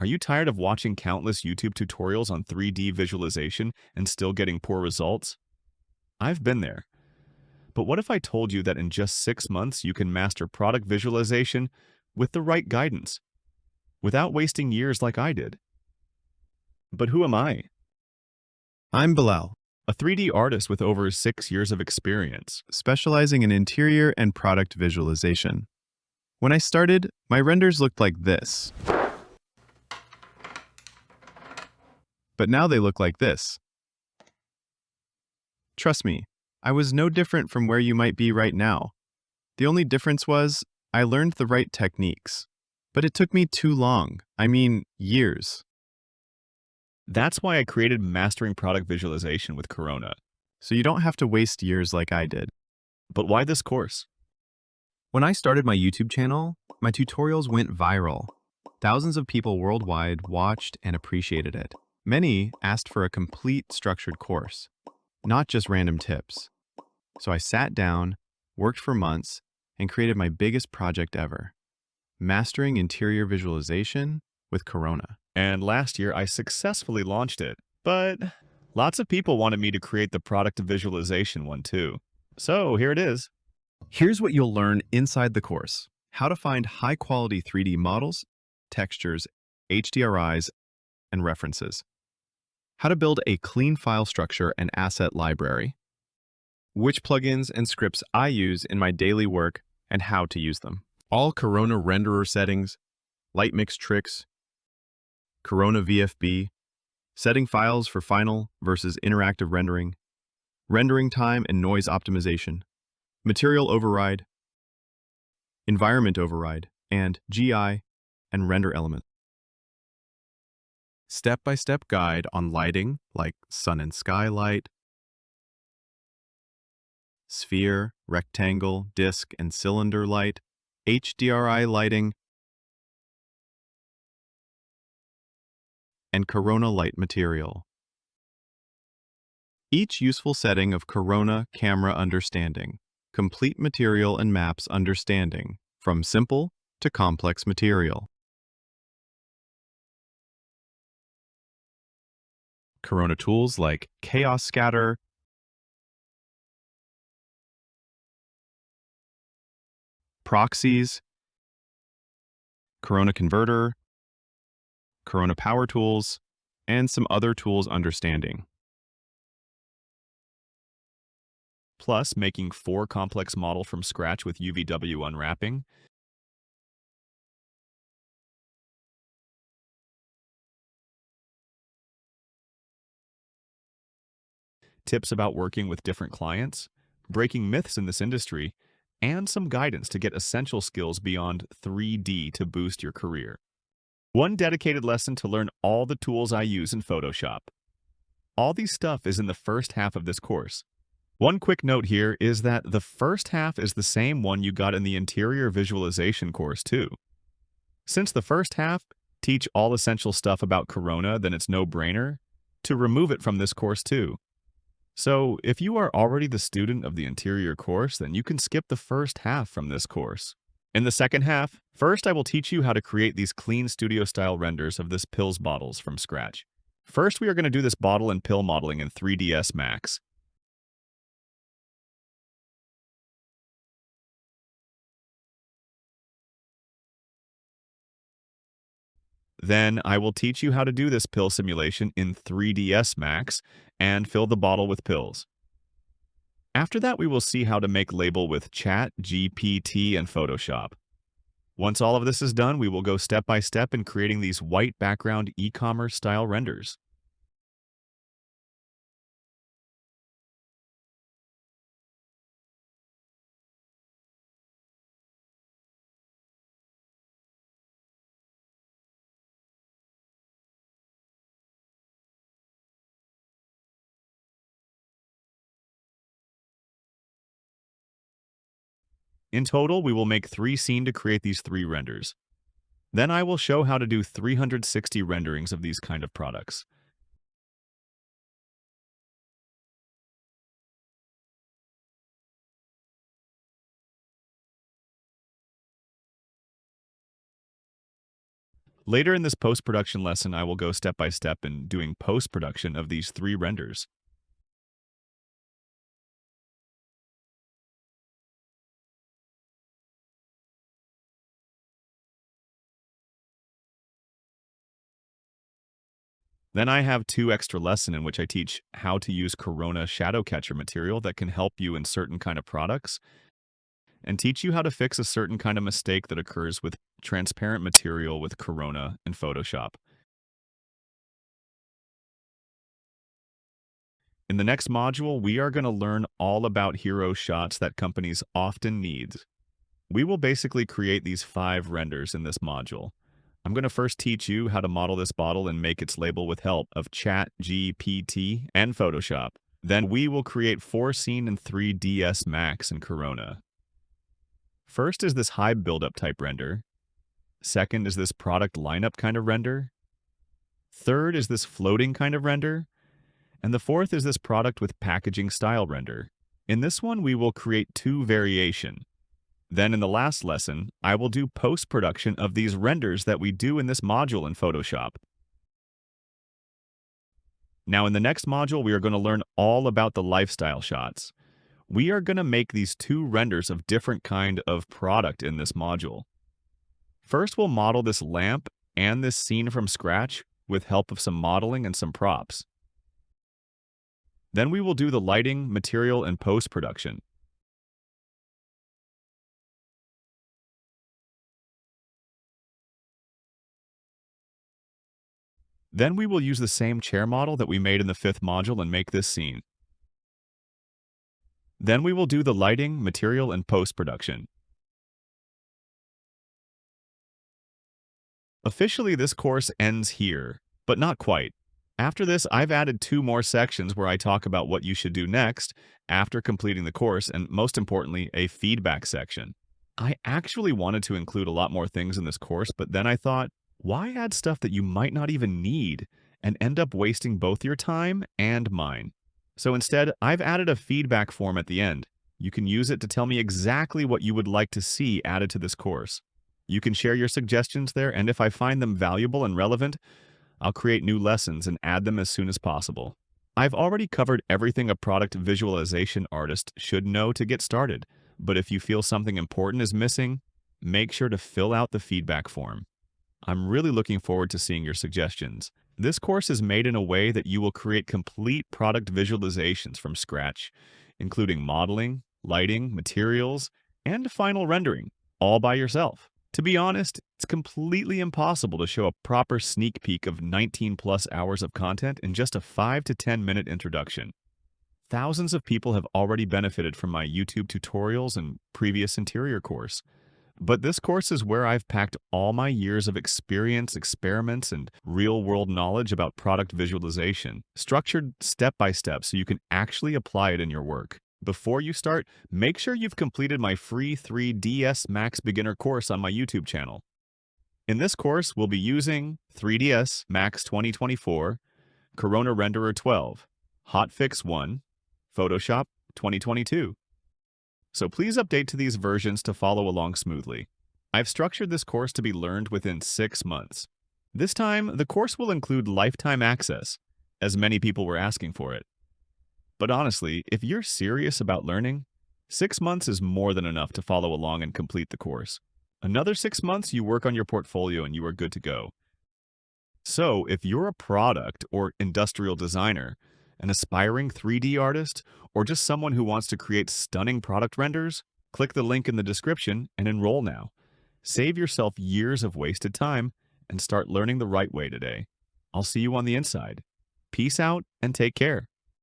Are you tired of watching countless YouTube tutorials on 3D visualization and still getting poor results? I've been there. But what if I told you that in just 6 months you can master product visualization with the right guidance, without wasting years like I did? But who am I? I'm Bilal, A 3D artist with over 6 years of experience. specializing in interior and product visualization. When I started, my renders looked like this, but now they look like this. Trust me, I was no different from where you might be right now. The only difference was I learned the right techniques. But it took me too long, years. That's why I created Mastering Product Visualization with Corona. So you don't have to waste years like I did. But why this course? When I started my YouTube channel, my tutorials went viral. Thousands of people worldwide watched and appreciated it. Many asked for a complete structured course, not just random tips. So I sat down, worked for months, and created my biggest project ever, Mastering Interior Visualization with Corona. And last year I successfully launched it. But lots of people wanted me to create the product visualization one too. So here it is. Here's what you'll learn inside the course: how to find high-quality 3D models, textures, HDRIs, and references. How to build a clean file structure and asset library. Which plugins and scripts I use in my daily work and how to use them. All Corona renderer settings, light mix tricks, Corona VFB, setting files for final versus interactive rendering time and noise optimization, material override, environment override, and GI and render element. Step-by-step guide on lighting like sun and sky light, sphere, rectangle, disc, and cylinder light, HDRI lighting, and Corona light material. Each useful setting of Corona camera understanding, complete material and maps understanding, from simple to complex material. Corona tools like Chaos Scatter, proxies, Corona Converter, Corona Power Tools, and some other tools understanding. Plus making 4 complex model from scratch with UVW unwrapping, tips about working with different clients, breaking myths in this industry, and some guidance to get essential skills beyond 3D to boost your career. One dedicated lesson to learn all the tools I use in Photoshop. All these stuff is in the first half of this course. One quick note here is that the first half is the same one you got in the interior visualization course too. Since the first half teach all essential stuff about Corona, then it's no-brainer to remove it from this course too. So if you are already the student of the interior course, then you can skip the first half from this course. In the second half, first I will teach you how to create these clean studio-style renders of this pills bottles from scratch. First, we are going to do this bottle and pill modeling in 3ds Max. Then I will teach you how to do this pill simulation in 3ds Max and fill the bottle with pills. After that, we will see how to make label with Chat, GPT, and Photoshop. Once all of this is done, we will go step by step in creating these white background e-commerce style renders. In total, we will make 3 scenes to create these 3 renders. Then I will show how to do 360 renderings of these kind of products. Later in this post-production lesson, I will go step by step in doing post-production of these 3 renders. Then I have 2 extra lessons in which I teach how to use Corona shadow catcher material that can help you in certain kind of products and teach you how to fix a certain kind of mistake that occurs with transparent material with Corona and Photoshop. In the next module, we are going to learn all about hero shots that companies often need. We will basically create these 5 renders in this module. I'm going to first teach you how to model this bottle and make its label with help of ChatGPT and Photoshop. Then we will create 4 scene in 3ds Max in Corona. First is this high buildup type render. Second is this product lineup kind of render. Third is this floating kind of render. And the fourth is this product with packaging style render. In this one, we will create 2 variation. Then in the last lesson, I will do post-production of these renders that we do in this module in Photoshop. Now in the next module, we are going to learn all about the lifestyle shots. We are going to make these 2 renders of different kind of product in this module. First, we'll model this lamp and this scene from scratch with help of some modeling and some props. Then we will do the lighting, material, and post-production. Then we will use the same chair model that we made in the 5th module and make this scene. Then we will do the lighting, material, and post-production. Officially, this course ends here, but not quite. After this, I've added 2 more sections where I talk about what you should do next after completing the course, and most importantly, a feedback section. I actually wanted to include a lot more things in this course, but then I thought, why add stuff that you might not even need and end up wasting both your time and mine? So instead, I've added a feedback form at the end. You can use it to tell me exactly what you would like to see added to this course. You can share your suggestions there, and if I find them valuable and relevant, I'll create new lessons and add them as soon as possible. I've already covered everything a product visualization artist should know to get started, but if you feel something important is missing, make sure to fill out the feedback form. I'm really looking forward to seeing your suggestions. This course is made in a way that you will create complete product visualizations from scratch, including modeling, lighting, materials, and final rendering, all by yourself. To be honest, it's completely impossible to show a proper sneak peek of 19 plus hours of content in just a 5 to 10 minute introduction. Thousands of people have already benefited from my YouTube tutorials and previous interior course. But this course is where I've packed all my years of experience, experiments, and real-world knowledge about product visualization, structured step by step so you can actually apply it in your work. Before you start, make sure you've completed my free 3ds Max beginner course on my YouTube channel. In this course, we'll be using 3ds Max 2024, Corona Renderer 12, Hotfix 1, Photoshop 2022. So please update to these versions to follow along smoothly. I've structured this course to be learned within 6 months. This time, the course will include lifetime access, as many people were asking for it. But honestly, if you're serious about learning, 6 months is more than enough to follow along and complete the course. Another 6 months, you work on your portfolio and you are good to go. So if you're a product or industrial designer, an aspiring 3D artist, or just someone who wants to create stunning product renders, click the link in the description and enroll now. Save yourself years of wasted time and start learning the right way today. I'll see you on the inside. Peace out and take care.